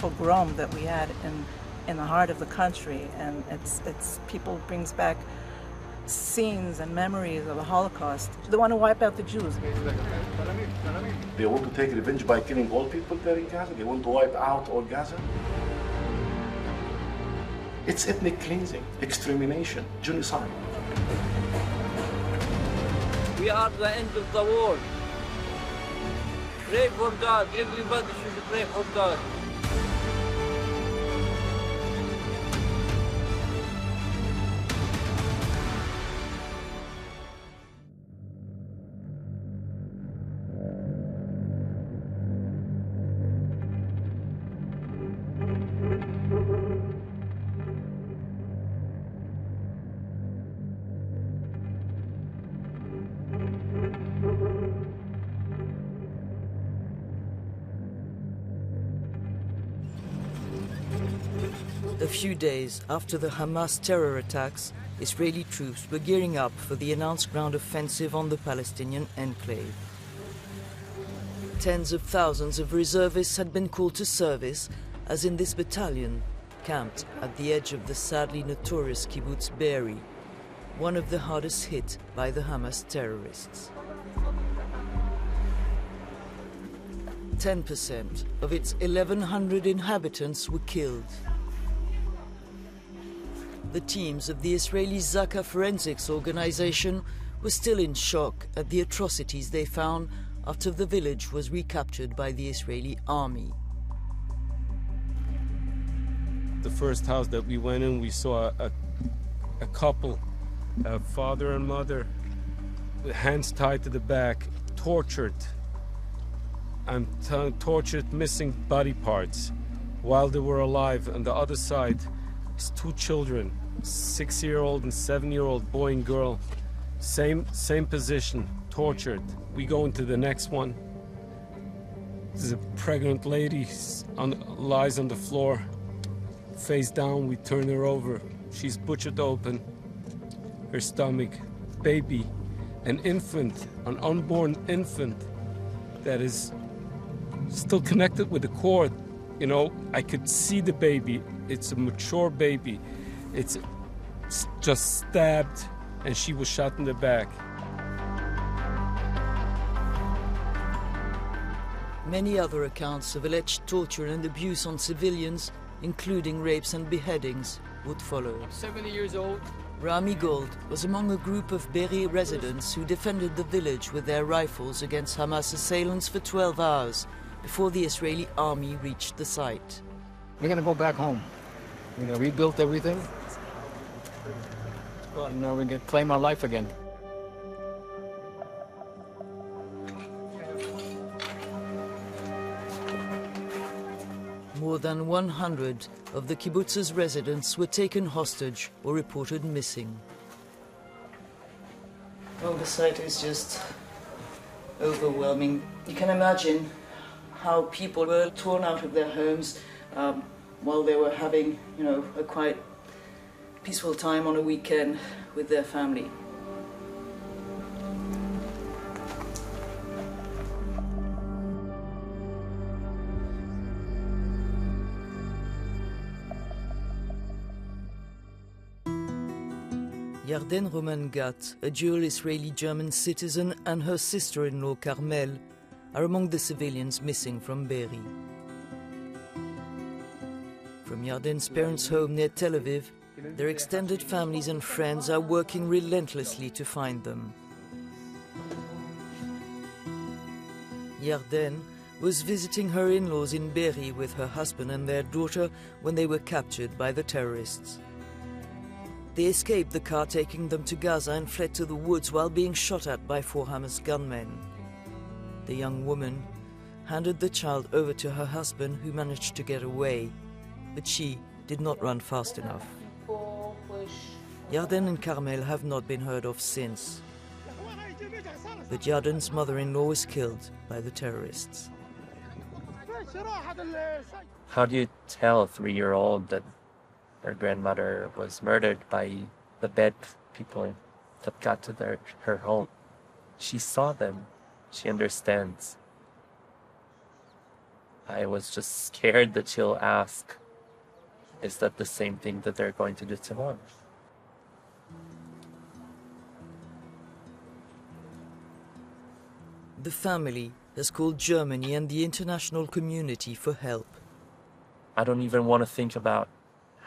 pogrom that we had in the heart of the country, and it's people brings back scenes and memories of the Holocaust. They want to wipe out the Jews. They want to take revenge by killing all people there in Gaza. They want to wipe out all Gaza. It's ethnic cleansing, extermination, genocide. We are the end of the war. Pray for God. Everybody should pray for God. A few days after the Hamas terror attacks, Israeli troops were gearing up for the announced ground offensive on the Palestinian enclave. Tens of thousands of reservists had been called to service, as in this battalion, camped at the edge of the sadly notorious kibbutz Be'eri, one of the hardest hit by the Hamas terrorists. 10% of its 1,100 inhabitants were killed. The teams of the Israeli Zaka forensics organization were still in shock at the atrocities they found after the village was recaptured by the Israeli army. The first house that we went in, we saw a couple, a father and mother, with hands tied to the back, tortured. Tortured, missing body parts while they were alive. On the other side is two children, 6-year-old and 7-year-old boy and girl, same position, tortured. We go into the next one. There's a pregnant lady lies on the floor, face down. We turn her over. She's butchered open, her stomach, baby, an infant, an unborn infant that is still connected with the cord. You know, I could see the baby. It's a mature baby. It's just stabbed, and she was shot in the back. Many other accounts of alleged torture and abuse on civilians, including rapes and beheadings, would follow. 70 years old. Rami Gold was among a group of Be'eri residents who defended the village with their rifles against Hamas assailants for 12 hours before the Israeli army reached the site. We're going to go back home. We're going to rebuild everything. And now we're going to claim our life again. More than 100 of the kibbutz's residents were taken hostage or reported missing. Well, the sight is just overwhelming. You can imagine how people were torn out of their homes while they were having, a quite peaceful time on a weekend with their family. Yarden Roman Gat, a dual Israeli-German citizen, and her sister-in-law Carmel are among the civilians missing from Be'eri. From Yarden's parents' home near Tel Aviv, their extended families and friends are working relentlessly to find them. Yarden was visiting her in-laws in Be'eri with her husband and their daughter when they were captured by the terrorists. They escaped the car taking them to Gaza and fled to the woods while being shot at by 4 Hamas gunmen. The young woman handed the child over to her husband, who managed to get away, but she did not run fast enough. Yarden and Carmel have not been heard of since. But Yarden's mother-in-law was killed by the terrorists. How do you tell a 3-year-old that her grandmother was murdered by the bad people that got to her home? She saw them. She understands. I was just scared that she'll ask, is that the same thing that they're going to do tomorrow? The family has called Germany and the international community for help. I don't even want to think about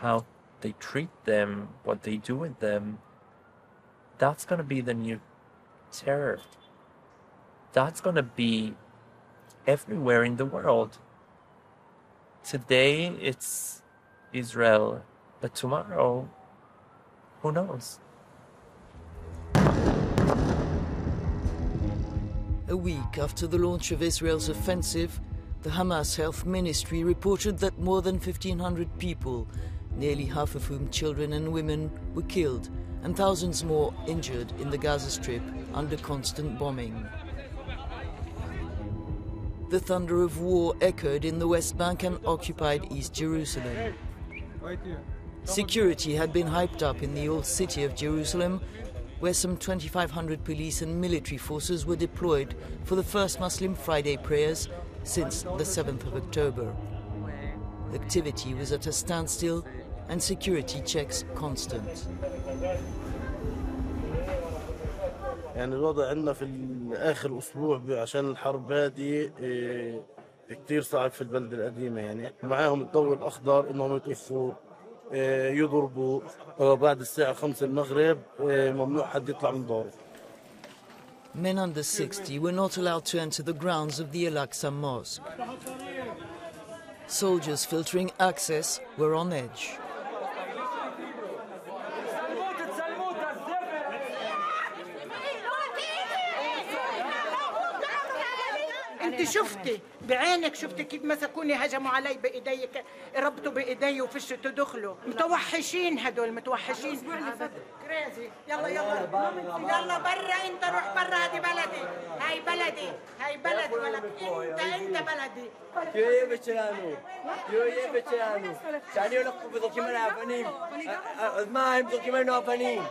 how they treat them, what they do with them. That's going to be the new terror. That's going to be everywhere in the world. Today it's Israel, but tomorrow, who knows? A week after the launch of Israel's offensive, the Hamas Health Ministry reported that more than 1,500 people, nearly half of whom children and women, were killed and thousands more injured in the Gaza Strip under constant bombing. The thunder of war echoed in the West Bank and occupied East Jerusalem. Security had been hyped up in the old city of Jerusalem, where some 2,500 police and military forces were deployed for the first Muslim Friday prayers since the 7th of October. Activity was at a standstill and security checks constant. يعني الوضع عندنا في آخر أسبوع عشان الحرب هذه كتير صعب في البلدة القديمة يعني معاهم الضوء الأخضر إنهم يطفوا يضربوا بعد الساعة 5 المغرب ممنوع حد يطلع من داره. Men under 60 were not allowed to enter the grounds of the Al-Aqsa Mosque. Soldiers filtering access were on edge. انت شفتي بعينك شفتي كيف مسكوني هجموا علي بايدي ربطوا بايدي وفشوا تدخلوا متوحشين هدول متوحشين كريزي يلا يلا يلا برا انت روح برا هذه بلدي هاي بلدي هاي بلدي ولك انت بلدي يا بتشانو يا بتشانو ثاني لك بدك من عفنين ما هم بدك من عفنين.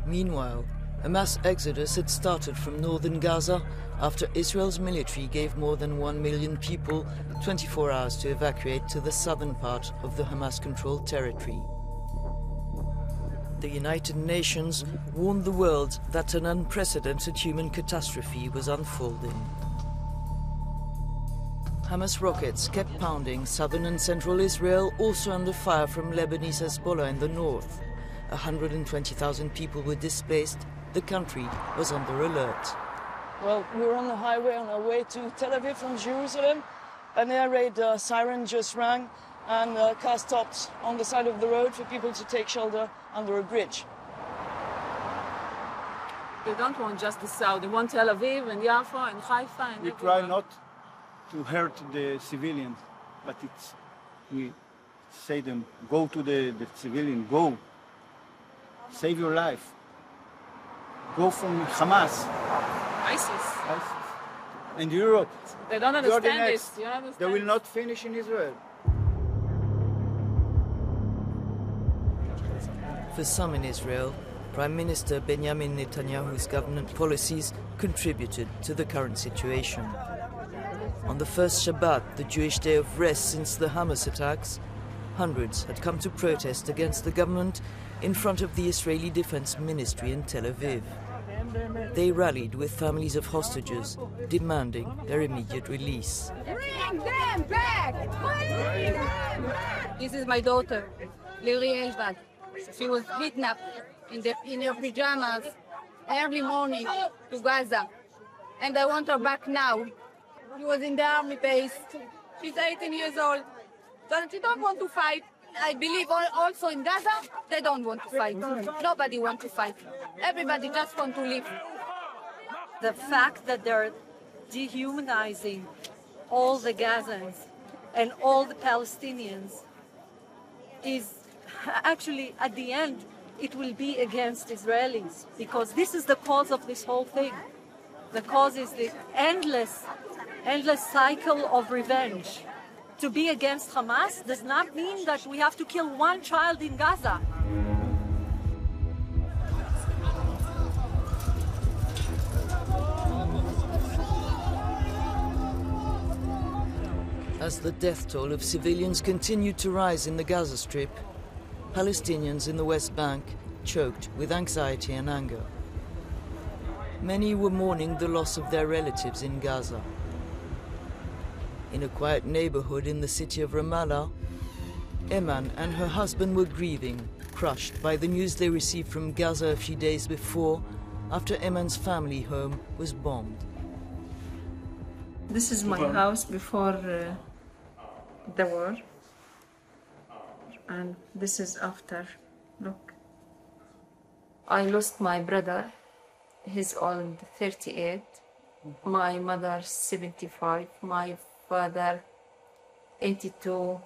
Meanwhile, a mass exodus had started from northern Gaza after Israel's military gave more than 1 million people 24 hours to evacuate to the southern part of the Hamas-controlled territory. The United Nations warned the world that an unprecedented human catastrophe was unfolding. Hamas rockets kept pounding southern and central Israel, also under fire from Lebanese Hezbollah in the north. 120,000 people were displaced. The country was under alert. Well, we were on the highway on our way to Tel Aviv from Jerusalem. An air raid siren just rang and cars stopped on the side of the road for people to take shelter under a bridge. They don't want just the south. They want Tel Aviv and Jaffa and Haifa. And we try not to hurt the civilians, but we say them, go to the civilian, go. Save your life. Go from Hamas. ISIS. And Europe. They don't understand this. You understand? They will not finish in Israel. For some in Israel, Prime Minister Benjamin Netanyahu's government policies contributed to the current situation. On the first Shabbat, the Jewish day of rest since the Hamas attacks, hundreds had come to protest against the government in front of the Israeli Defense Ministry in Tel Aviv. They rallied with families of hostages, demanding their immediate release. Bring them back! Bring them back! This is my daughter, Liri Elbad. She was kidnapped in her pajamas early morning to Gaza. And I want her back now. She was in the army base. She's 18 years old. So she don't want to fight. I believe also in Gaza, they don't want to fight. Nobody wants to fight. Everybody just wants to live. The fact that they're dehumanizing all the Gazans and all the Palestinians is actually, at the end, it will be against Israelis, because this is the cause of this whole thing. The cause is the endless cycle of revenge. To be against Hamas does not mean that we have to kill one child in Gaza. As the death toll of civilians continued to rise in the Gaza Strip, Palestinians in the West Bank choked with anxiety and anger. Many were mourning the loss of their relatives in Gaza. In a quiet neighborhood in the city of Ramallah, Eman and her husband were grieving, crushed by the news they received from Gaza a few days before, after Eman's family home was bombed. This is my house before the war, and this is after. Look, I lost my brother. He's old, 38. My mother, 75. My father, 82.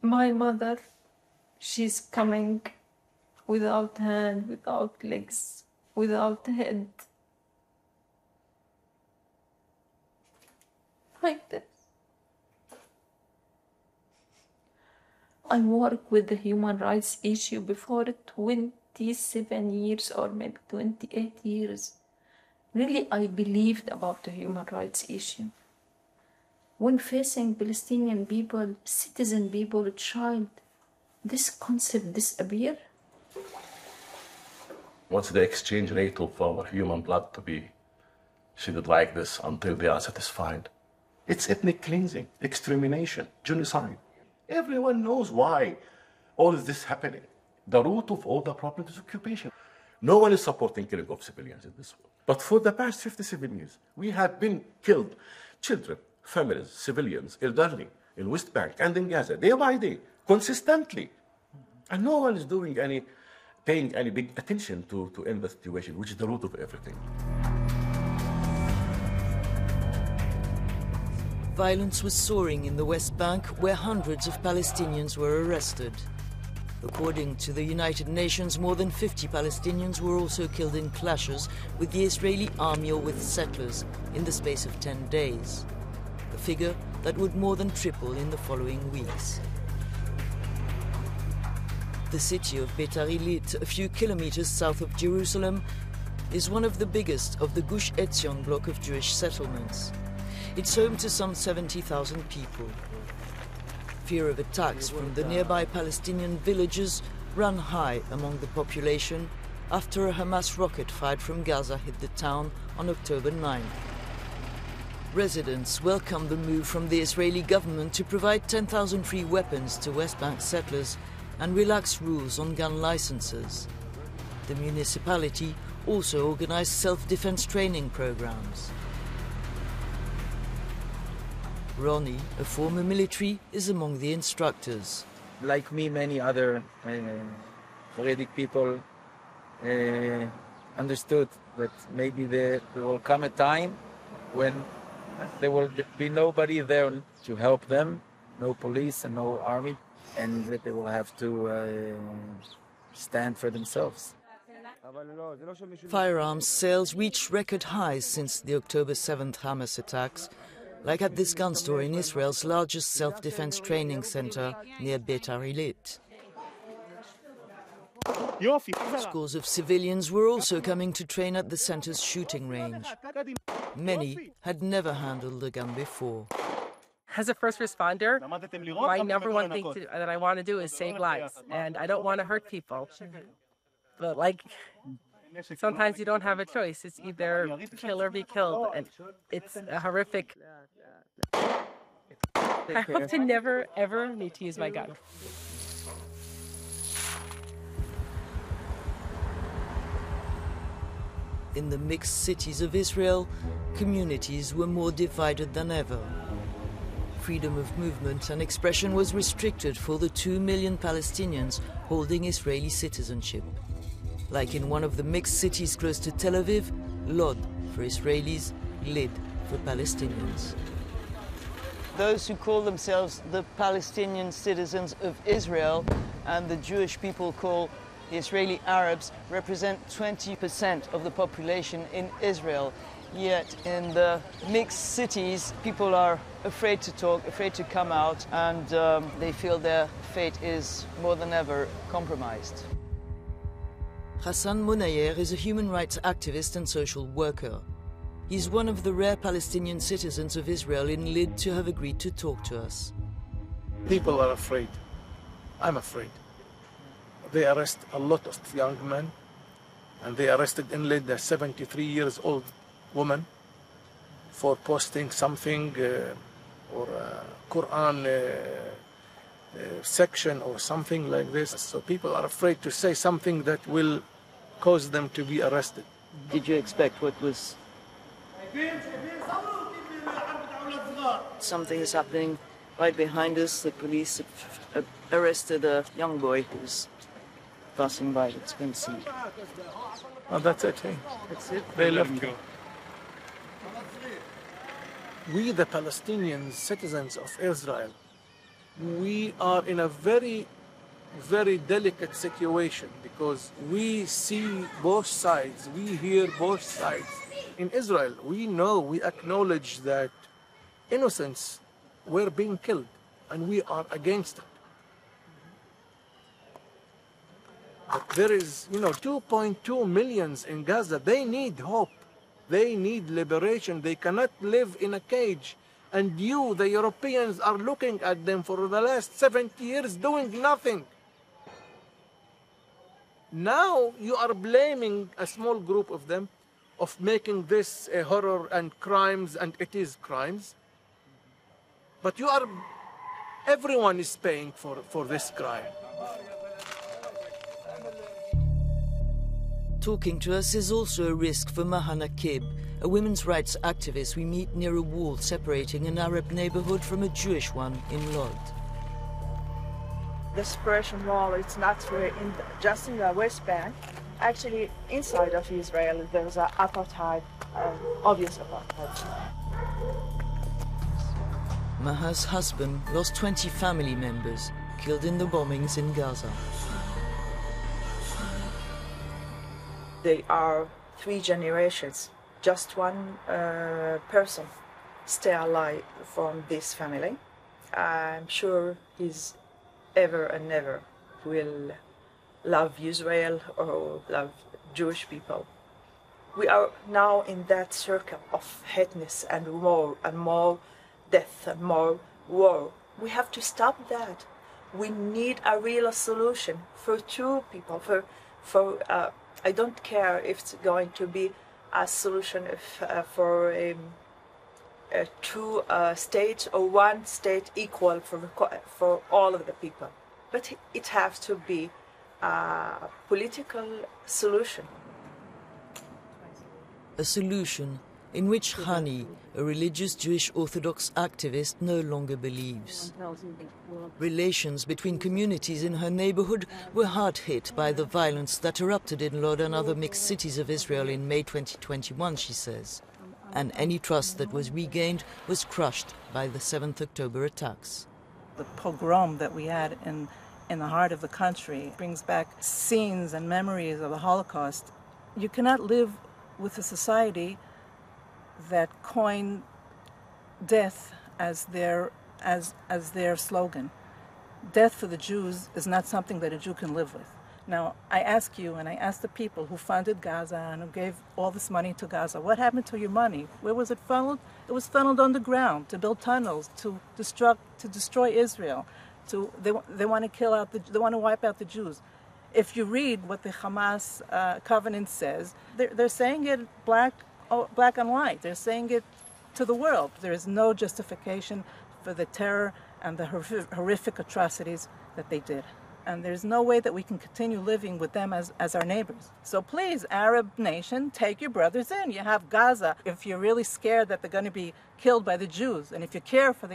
My mother, she's coming without hand, without legs, without head. Like this. I work with the human rights issue before 27 years or maybe 28 years. Really, I believed about the human rights issue. When facing Palestinian people, citizen people, a child, this concept disappears. What's the exchange rate of our human blood to be treated like this until they are satisfied? It's ethnic cleansing, extermination, genocide. Everyone knows why all is this happening. The root of all the problems is occupation. No one is supporting killing of civilians in this world. But for the past 57 years, we have been killed, children, families, civilians, elderly, in West Bank and in Gaza, day by day, consistently. And no one is paying any big attention to end the situation, which is the root of everything. Violence was soaring in the West Bank, where hundreds of Palestinians were arrested. According to the United Nations, more than 50 Palestinians were also killed in clashes with the Israeli army or with settlers in the space of 10 days, a figure that would more than triple in the following weeks. The city of Beitar Illit, a few kilometers south of Jerusalem, is one of the biggest of the Gush Etzion block of Jewish settlements. It's home to some 70,000 people. Fear of attacks from the nearby Palestinian villages ran high among the population after a Hamas rocket fired from Gaza hit the town on October 9. Residents welcomed the move from the Israeli government to provide 10,000 free weapons to West Bank settlers and relax rules on gun licenses. The municipality also organized self-defense training programs. Ronnie, a former military, is among the instructors. Like me, many other Haredi people understood that maybe there will come a time when there will be nobody there to help them, no police and no army, and that they will have to stand for themselves. Firearms sales reached record highs since the October 7th Hamas attacks, like at this gun store in Israel's largest self-defense training center near Beitar Illit. Scores of civilians were also coming to train at the center's shooting range. Many had never handled a gun before. As a first responder, my number one thing that I want to do is save lives, and I don't want to hurt people. But sometimes you don't have a choice. It's either kill or be killed, and it's a horrific. I hope to never, ever need to use my gun. In the mixed cities of Israel, communities were more divided than ever. Freedom of movement and expression was restricted for the 2 million Palestinians holding Israeli citizenship. Like in one of the mixed cities close to Tel Aviv, Lod for Israelis, Lid for Palestinians. Those who call themselves the Palestinian citizens of Israel and the Jewish people call the Israeli Arabs represent 20% of the population in Israel. Yet in the mixed cities, people are afraid to talk, afraid to come out, and they feel their fate is more than ever compromised. Hassan Monayer is a human rights activist and social worker. He's one of the rare Palestinian citizens of Israel in Lid to have agreed to talk to us. People are afraid. I'm afraid. They arrest a lot of young men, and they arrested in Lid a 73 years old woman for posting something or a Quran section or something like this. So people are afraid to say something that will cause them to be arrested. Did you expect what was... Something is happening right behind us. The police arrested a young boy who was passing by. Let's go and see. Oh, that's it, hey? That's it? They left go. We, the Palestinian citizens of Israel, we are in a very, very delicate situation because we see both sides, we hear both sides. In Israel, we know, we acknowledge that innocents were being killed, and we are against it. But there is, 2.2 million in Gaza. They need hope. They need liberation. They cannot live in a cage. And you, the Europeans, are looking at them for the last 70 years doing nothing. Now you are blaming a small group of them of making this a horror and crimes, and it is crimes. But everyone is paying for this crime. Talking to us is also a risk for Mahana Kib, a women's rights activist we meet near a wall separating an Arab neighborhood from a Jewish one in Lod. The separation wall, it's not just in the West Bank. Actually, inside of Israel, there's an apartheid, obvious apartheid. Maha's husband lost 20 family members killed in the bombings in Gaza. They are 3 generations. Just one person stay alive from this family. I'm sure he's ever and never will love Israel or love Jewish people. We are now in that circle of hateness and more death and more war. We have to stop that. We need a real solution for 2 people. I don't care if it's going to be a solution for 2 states or 1 state equal for all of the people. But it has to be a political solution. A solution in which Hani, a religious Jewish Orthodox activist, no longer believes. Relations between communities in her neighborhood were hard hit by the violence that erupted in Lod and other mixed cities of Israel in May 2021, she says. And any trust that was regained was crushed by the 7th October attacks. The pogrom that we had in the heart of the country brings back scenes and memories of the Holocaust. You cannot live with a society that coined death as their slogan. Death for the Jews is not something that a Jew can live with. Now, I ask you, and I ask the people who funded Gaza and who gave all this money to Gaza, what happened to your money? Where was it funneled? It was funneled underground to build tunnels, to destroy Israel. They want to wipe out the Jews. If you read what the Hamas covenant says, they're saying it black and white. They're saying it to the world. There is no justification for the terror and the horrific atrocities that they did. And there's no way that we can continue living with them as our neighbors. So please, Arab nation, take your brothers in. You have Gaza. If you're really scared that they're going to be killed by the Jews, and if you care for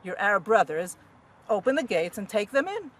your Arab brothers, open the gates and take them in.